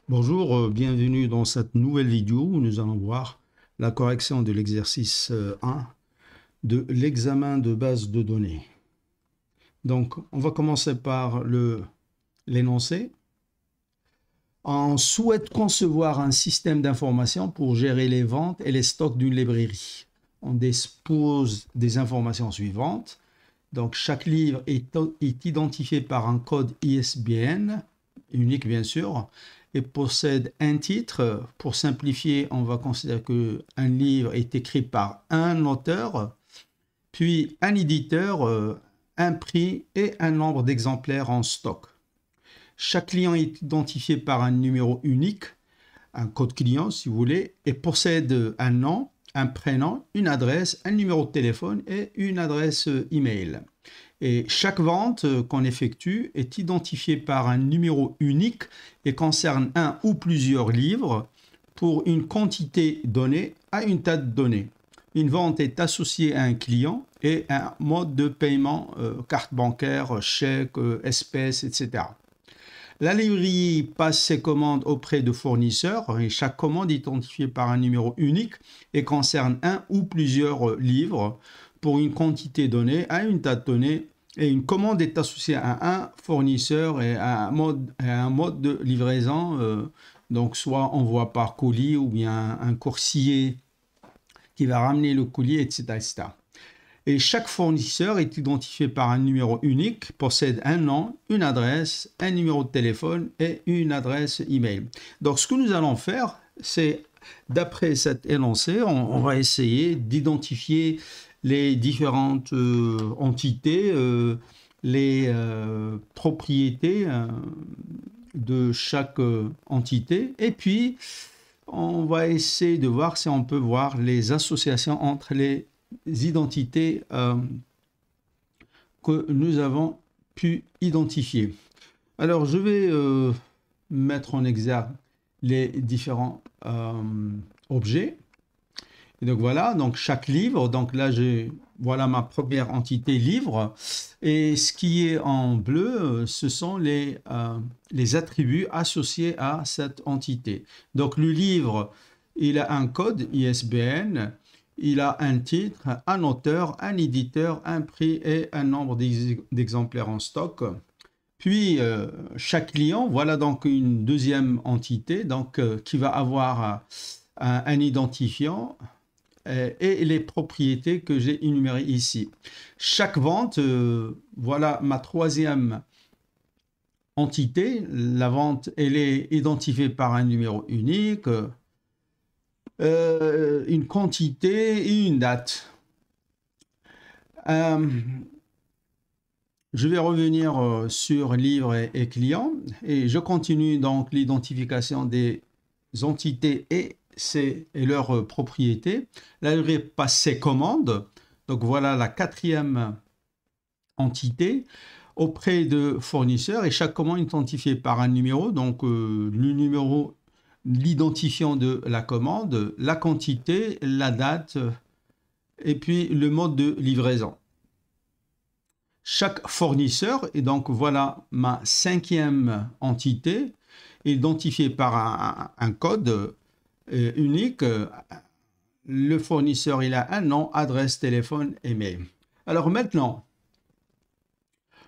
Bonjour, bienvenue dans cette nouvelle vidéo où nous allons voir la correction de l'exercice 1 de l'examen de base de données. Donc, on va commencer par l'énoncé. On souhaite concevoir un système d'information pour gérer les ventes et les stocks d'une librairie. On dispose des informations suivantes. Donc, chaque livre est identifié par un code ISBN, unique bien sûr, et possède un titre. Pour simplifier, on va considérer qu'un livre est écrit par un auteur, puis un éditeur, un prix et un nombre d'exemplaires en stock. Chaque client est identifié par un numéro unique, un code client si vous voulez, et possède un nom, un prénom, une adresse, un numéro de téléphone et une adresse email. Et chaque vente qu'on effectue est identifiée par un numéro unique et concerne un ou plusieurs livres pour une quantité donnée à une date donnée. Une vente est associée à un client et un mode de paiement, carte bancaire, chèque, espèces, etc. La librairie passe ses commandes auprès de fournisseurs et chaque commande est identifiée par un numéro unique et concerne un ou plusieurs livres pour une quantité donnée à une date donnée, et une commande est associée à un fournisseur et à un mode de livraison, donc soit envoi par colis ou bien un coursier qui va ramener le colis, etc., etc. Et chaque fournisseur est identifié par un numéro unique, possède un nom, une adresse, un numéro de téléphone et une adresse email. Donc ce que nous allons faire, c'est d'après cet énoncé, on va essayer d'identifier les différentes entités, les propriétés de chaque entité, et puis on va essayer de voir si on peut voir les associations entre les identités que nous avons pu identifier. Alors, je vais mettre en exergue les différents objets. Et donc voilà, donc chaque livre, donc là voilà ma première entité livre, et ce qui est en bleu, ce sont les attributs associés à cette entité. Donc le livre, il a un code ISBN, il a un titre, un auteur, un éditeur, un prix et un nombre d'exemplaires en stock. Puis chaque client, voilà donc une deuxième entité donc, qui va avoir un identifiant et les propriétés que j'ai énumérées ici. Chaque vente, voilà ma troisième entité. La vente, elle est identifiée par un numéro unique, une quantité et une date. Je vais revenir sur livre et client et je continue donc l'identification des entités et leurs propriétés. Là, je vais passer commande. Donc voilà la quatrième entité auprès de fournisseurs et chaque commande est identifiée par un numéro. Donc le numéro, l'identifiant de la commande, la quantité, la date et puis le mode de livraison. Chaque fournisseur, et donc voilà ma cinquième entité, identifiée par un code unique. Le fournisseur, il a un nom, adresse, téléphone, email. Alors maintenant,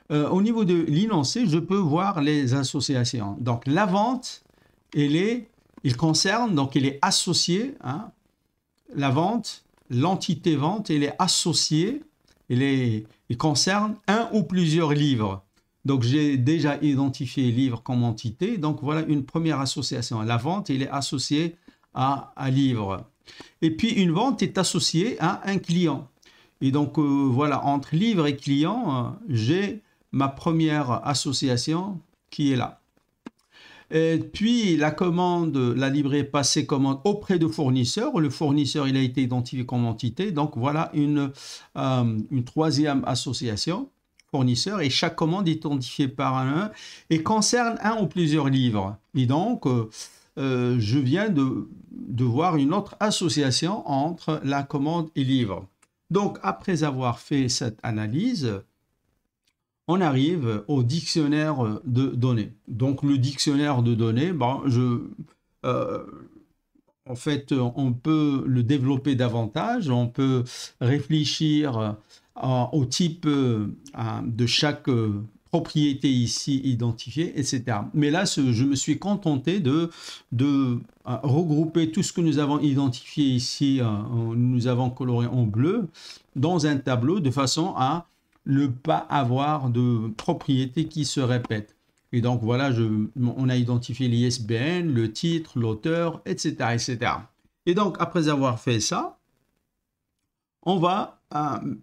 au niveau de l'énoncé, je peux voir les associations. Donc la vente, il concerne, donc il est associé, hein, la vente, l'entité vente, elle est associée, il concerne un ou plusieurs livres. Donc j'ai déjà identifié livre comme entité, donc voilà une première association. La vente, il est associé à livre. Et puis une vente est associée à un client. Et donc voilà, entre livre et client, j'ai ma première association qui est là. Et puis la commande, la livrée passée commande auprès de fournisseur. Le fournisseur, il a été identifié comme entité. Donc voilà une troisième association, fournisseur. Et chaque commande est identifiée par un et concerne un ou plusieurs livres. Et donc je viens de voir une autre association entre la commande et livre. Donc après avoir fait cette analyse, on arrive au dictionnaire de données. Donc le dictionnaire de données, bon, en fait, on peut le développer davantage, on peut réfléchir au type de chaque propriété ici identifiée, etc. Mais là, je me suis contenté de regrouper tout ce que nous avons identifié ici, nous avons coloré en bleu, dans un tableau de façon à ne pas avoir de propriétés qui se répètent. Et donc voilà, on a identifié l'ISBN, le titre, l'auteur, etc., etc. Et donc après avoir fait ça, on va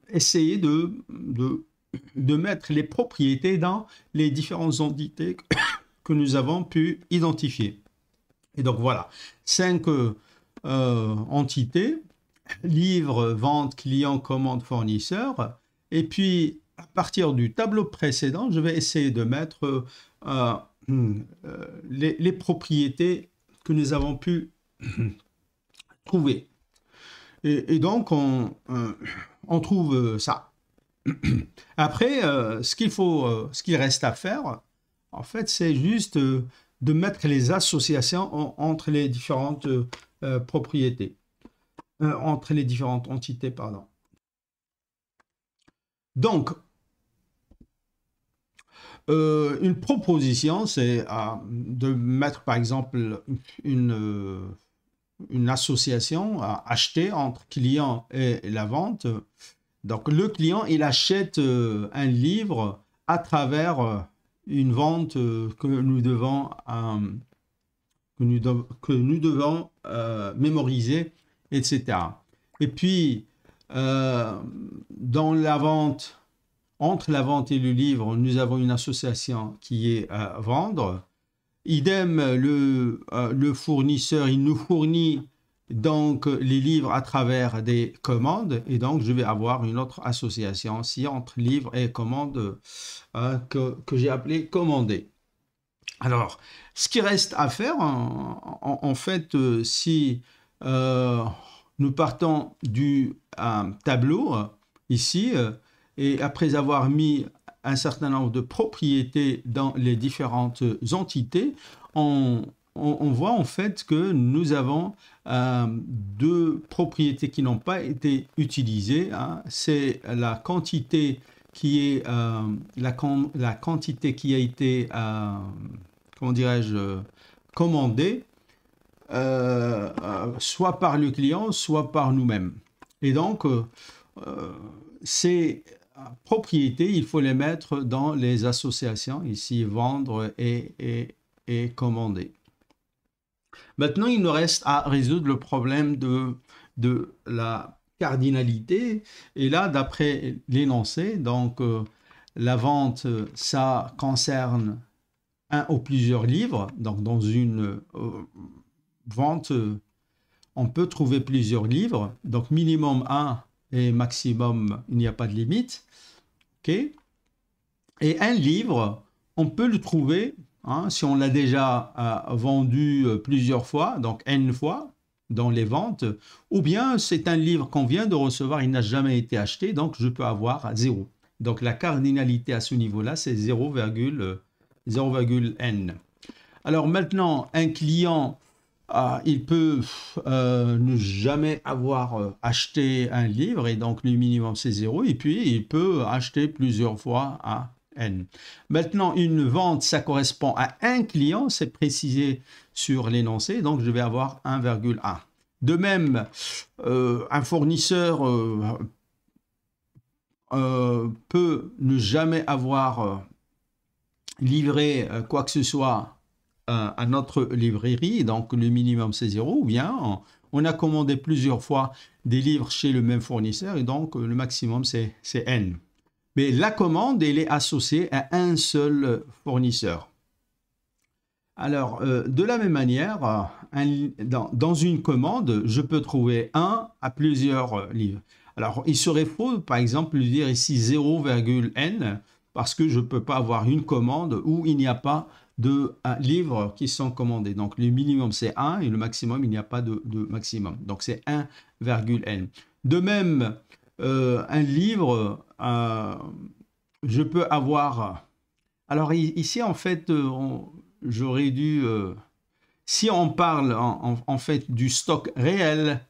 essayer de mettre les propriétés dans les différentes entités que nous avons pu identifier. Et donc voilà, 5 entités, livre, vente, client, commande, fournisseur. Et puis, à partir du tableau précédent, je vais essayer de mettre les propriétés que nous avons pu trouver. Et donc, on trouve ça. Après, ce qu'il reste à faire, en fait, c'est juste de mettre les associations entre les différentes propriétés, entre les différentes entités, pardon. Donc, une proposition, c'est de mettre, par exemple, une association à acheter entre client et la vente. Donc, le client, il achète un livre à travers une vente que nous devons, mémoriser, etc. Et puis, dans la vente, entre la vente et le livre, nous avons une association qui est à vendre. Idem, le fournisseur, il nous fournit donc les livres à travers des commandes, et donc je vais avoir une autre association aussi entre livre et commande que j'ai appelé commander. Alors, ce qui reste à faire, en fait, si nous partons du tableau ici, et après avoir mis un certain nombre de propriétés dans les différentes entités, on voit en fait que nous avons deux propriétés qui n'ont pas été utilisées. Hein. C'est la quantité qui est la quantité qui a été comment dirais-je commandée soit par le client, soit par nous-mêmes. Et donc ces propriétés, il faut les mettre dans les associations, ici vendre et commander. Maintenant, il nous reste à résoudre le problème de la cardinalité. Et là, d'après l'énoncé, donc la vente, ça concerne un ou plusieurs livres. Donc dans une vente, on peut trouver plusieurs livres. Donc minimum 1 et maximum, il n'y a pas de limite. Okay. Et un livre, on peut le trouver si on l'a déjà vendu plusieurs fois, donc N fois dans les ventes, ou bien c'est un livre qu'on vient de recevoir, il n'a jamais été acheté, donc je peux avoir 0. Donc la cardinalité à ce niveau-là, c'est 0,n. Alors maintenant, un client, il peut ne jamais avoir acheté un livre, et donc le minimum c'est 0, et puis il peut acheter plusieurs fois à N. Maintenant, une vente, ça correspond à un client, c'est précisé sur l'énoncé, donc je vais avoir 1,1. De même, un fournisseur peut ne jamais avoir livré quoi que ce soit à notre librairie, donc le minimum c'est 0, ou bien on a commandé plusieurs fois des livres chez le même fournisseur, et donc le maximum c'est N. Mais la commande, elle est associée à un seul fournisseur. Alors, de la même manière, dans une commande, je peux trouver un à plusieurs livres. Alors, il serait faux, par exemple, de dire ici 0,n, parce que je ne peux pas avoir une commande où il n'y a pas de livres qui sont commandés. Donc, le minimum, c'est 1 et le maximum, il n'y a pas de maximum. Donc, c'est 1,n. De même, un livre, je peux avoir... Alors ici, en fait, j'aurais dû... si on parle en fait du stock réel,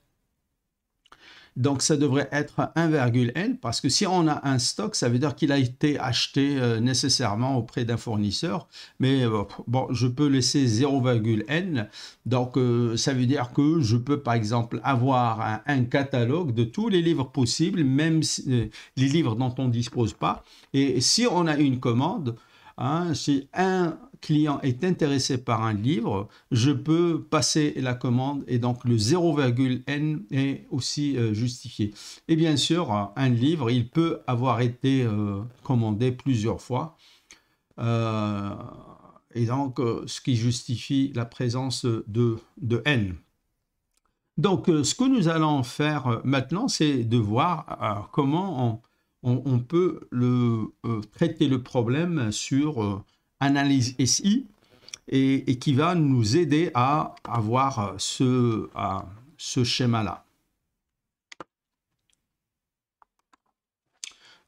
donc ça devrait être 1,N, parce que si on a un stock, ça veut dire qu'il a été acheté nécessairement auprès d'un fournisseur, mais bon, je peux laisser 0,N, donc ça veut dire que je peux par exemple avoir un catalogue de tous les livres possibles, même si, les livres dont on ne dispose pas, et si on a une commande, hein, si un client est intéressé par un livre, je peux passer la commande et donc le 0,N est aussi justifié. Et bien sûr, un livre, il peut avoir été commandé plusieurs fois. Et donc, ce qui justifie la présence de N. Donc, ce que nous allons faire maintenant, c'est de voir comment on peut traiter le problème sur analyse SI et qui va nous aider à avoir ce schéma-là.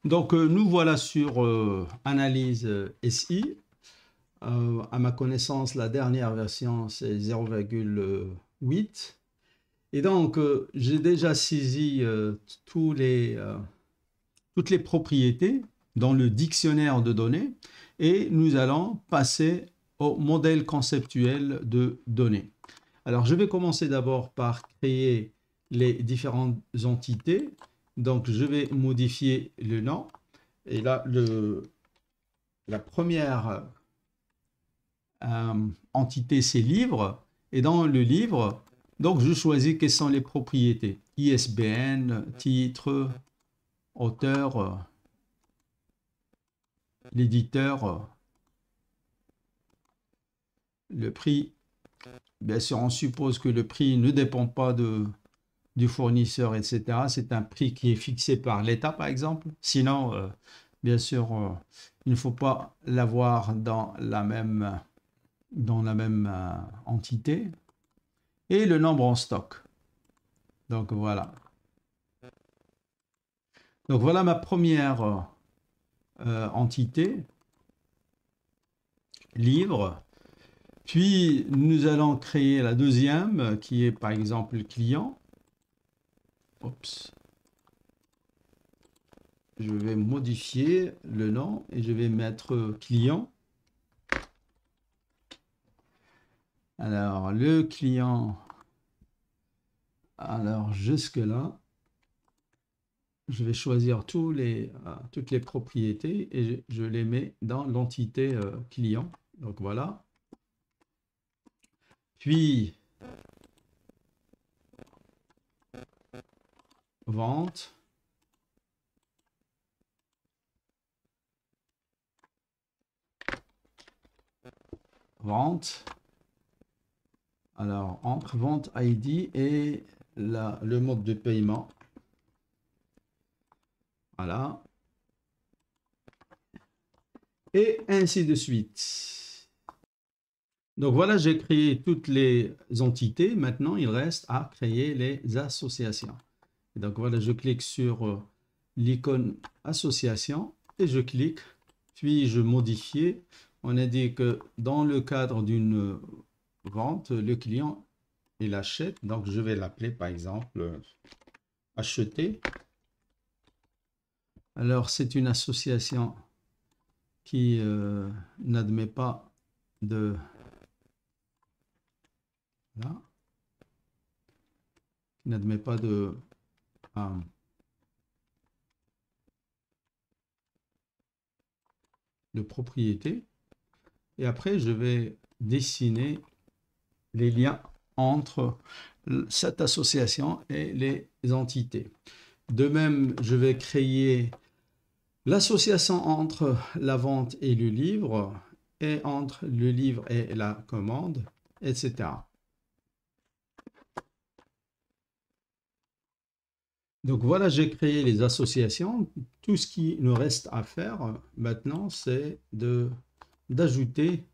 Donc, nous voilà sur analyse SI. À ma connaissance, la dernière version, c'est 0,8. Et donc, j'ai déjà saisi toutes les propriétés dans le dictionnaire de données et nous allons passer au modèle conceptuel de données. Alors, je vais commencer d'abord par créer les différentes entités. Donc, je vais modifier le nom. Et là, la première entité, c'est livre. Et dans le livre, donc je choisis quelles sont les propriétés. ISBN, titre, auteur, l'éditeur, le prix. Bien sûr, on suppose que le prix ne dépend pas du fournisseur, etc. C'est un prix qui est fixé par l'État, par exemple. Sinon, bien sûr, il ne faut pas l'avoir dans la même entité. Et le nombre en stock. Donc voilà. Donc voilà ma première entité, livre. Puis nous allons créer la deuxième qui est par exemple le client. Oups. Je vais modifier le nom et je vais mettre client. Alors le client, alors jusque là, je vais choisir toutes les propriétés et je les mets dans l'entité client. Donc voilà. Puis vente. Vente. Alors, entre vente ID et le mode de paiement. Voilà. Et ainsi de suite. Donc voilà, j'ai créé toutes les entités. Maintenant, il reste à créer les associations. Et donc voilà, je clique sur l'icône association et je clique. Puis je modifie. On a dit que dans le cadre d'une vente, le client, il achète. Donc je vais l'appeler par exemple acheter. Alors c'est une association qui n'admet pas de... Là, qui n'admet pas de propriété. Et après, je vais dessiner les liens entre cette association et les entités. De même, je vais créer l'association entre la vente et le livre, et entre le livre et la commande, etc. Donc voilà, j'ai créé les associations. Tout ce qui nous reste à faire maintenant, c'est d'ajouter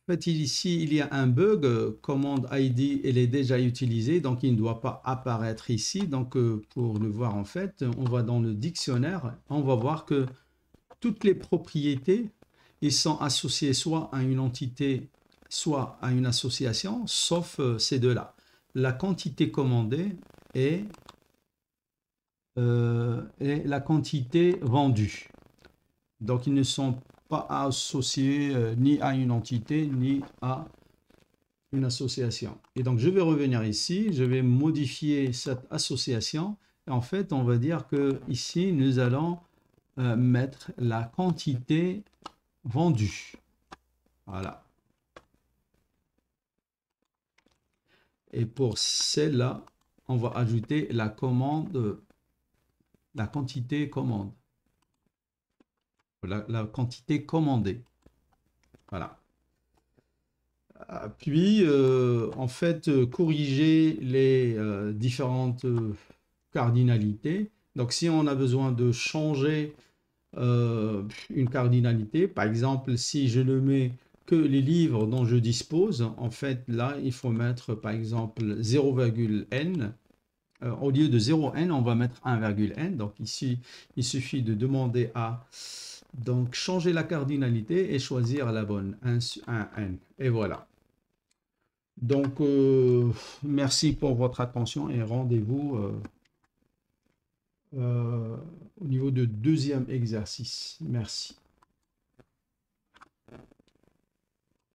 En fait, ici, il y a un bug. Commande ID, elle est déjà utilisée, donc il ne doit pas apparaître ici. Donc, pour le voir, en fait, on va dans le dictionnaire. On va voir que toutes les propriétés, ils sont associés soit à une entité, soit à une association, sauf ces deux-là. La quantité commandée et la quantité vendue. Donc, ils ne sont pas associés ni à une entité, ni à une association. Et donc, je vais revenir ici, je vais modifier cette association. Et en fait, on va dire que ici, nous allons mettre la quantité vendue. Voilà. Et pour celle-là, on va ajouter la commande, la quantité commande. La quantité commandée. Voilà. Puis, en fait, corriger les différentes cardinalités. Donc, si on a besoin de changer une cardinalité, par exemple, si je ne mets que les livres dont je dispose, en fait, là, il faut mettre, par exemple, 0,n. Au lieu de 0n, on va mettre 1,n. Donc, ici, il suffit de demander à donc changer la cardinalité et choisir la bonne, 1n. Et voilà. Donc, merci pour votre attention et rendez-vous au niveau de deuxième exercice. Merci.